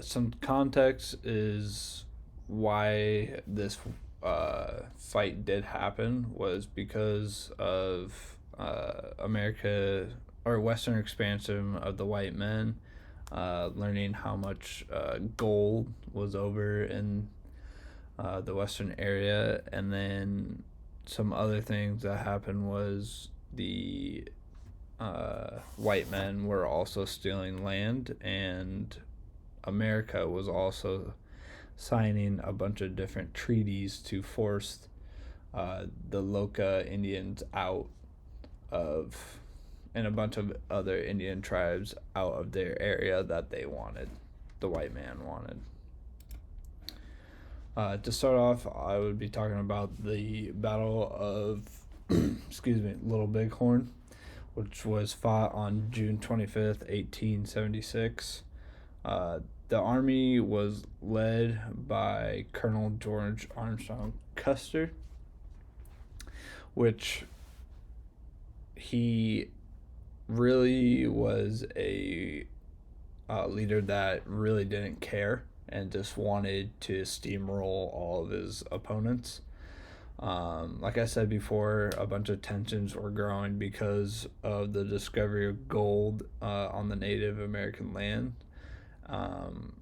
Some context is why this fight did happen was because of America or Western expansion of the white men, learning how much gold was over in the western area, and then some other things that happened was the white men were also stealing land, and America was also signing a bunch of different treaties to force the Loka Indians out of, and a bunch of other Indian tribes out of their area that they wanted, the white man wanted. To start off, I would be talking about the Battle of, excuse me, Little Bighorn, which was fought on June 25th, 1876. The army was led by Colonel George Armstrong Custer, which he really was a leader that really didn't care and just wanted to steamroll all of his opponents. Like I said before, a bunch of tensions were growing because of the discovery of gold on the Native American land, um,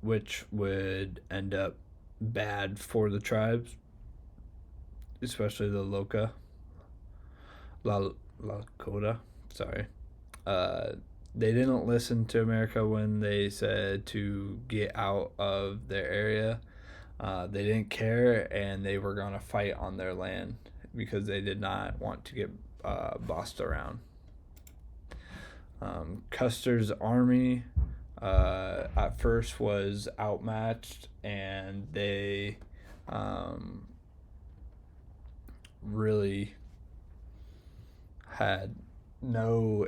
which would end up bad for the tribes, especially the Lakota. Sorry. Uh, they didn't listen to America when they said to get out of their area. They didn't care, and they were going to fight on their land because they did not want to get bossed around. Custer's army at first was outmatched, and they really had no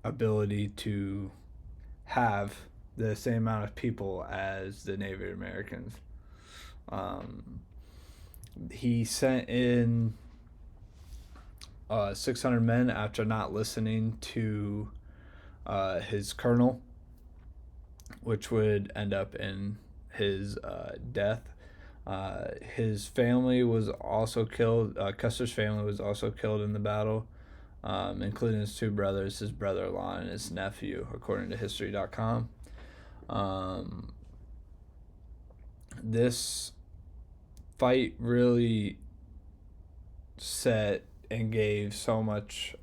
ability to have the same amount of people as the Native Americans. Um, he sent in 600 men after not listening to his colonel, which would end up in his death. His family was also killed. Custer's family was also killed in the battle, including his two brothers, his brother-in-law, and his nephew, according to History.com. This fight really set and gave so much.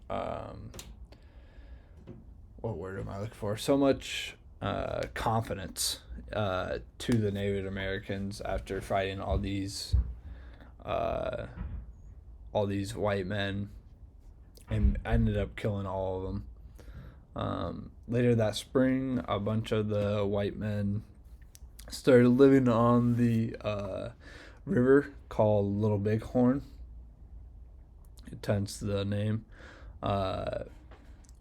What word am I looking for? So much confidence to the Native Americans after fighting uh, all these white men, and ended up killing all of them. Later that spring, a bunch of the white men started living on the river called Little Bighorn. Hence the name.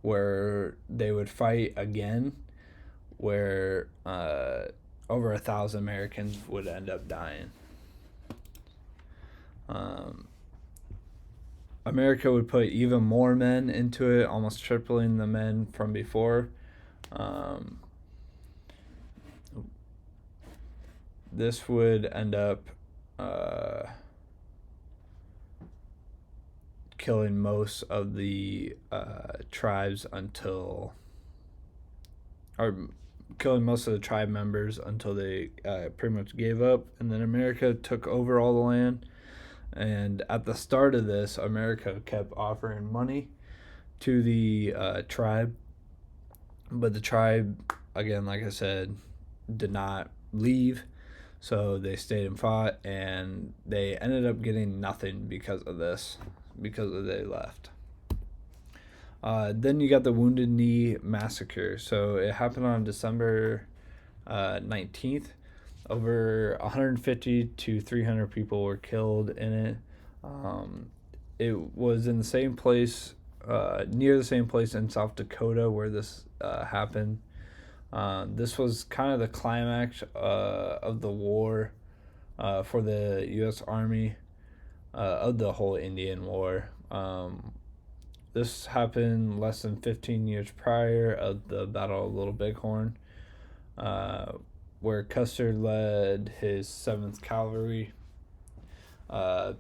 Where they would fight again, where over 1,000 Americans would end up dying. America would put even more men into it, almost tripling the men from before. This would end up killing most of the tribes until, or killing most of the tribe members until they pretty much gave up, and then America took over all the land. And at the start of this, America kept offering money to the tribe, but the tribe, again, like I said, did not leave. So they stayed and fought, and they ended up getting nothing because of this, because they left. Then you got the Wounded Knee Massacre. So it happened on December 19th. Over 150 to 300 people were killed in it. It was in the same place, near the same place in South Dakota where this happened. This was kind of the climax of the war for the U.S. Army, of the whole Indian War. This happened less than 15 years prior of the Battle of Little Bighorn. where Custer led his 7th Cavalry, uh,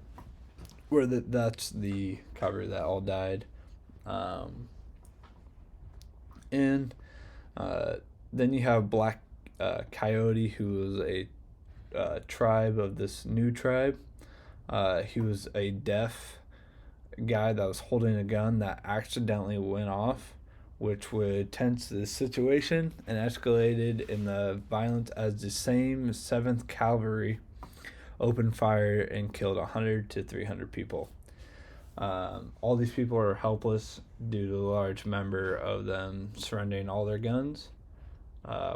that's the cavalry that all died. Um, and then you have Black Coyote, who was a tribe of this new tribe. He was a deaf guy that was holding a gun that accidentally went off, which would tense the situation and escalated in the violence as the same 7th Cavalry opened fire and killed 100 to 300 people. All these people are helpless due to the large number of them surrendering all their guns.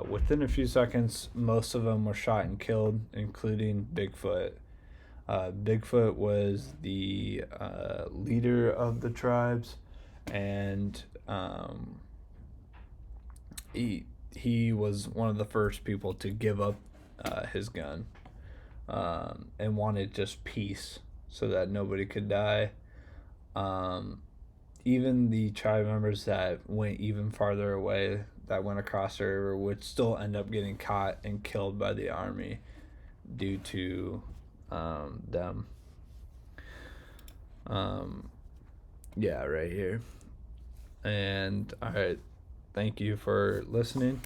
Within a few seconds, most of them were shot and killed, including Bigfoot. Bigfoot was the leader of the tribes, and he was one of the first people to give up his gun, and wanted just peace so that nobody could die. Even the tribe members that went even farther away, that went across the river, would still end up getting caught and killed by the army due to them. Yeah, right here. And all right, thank you for listening.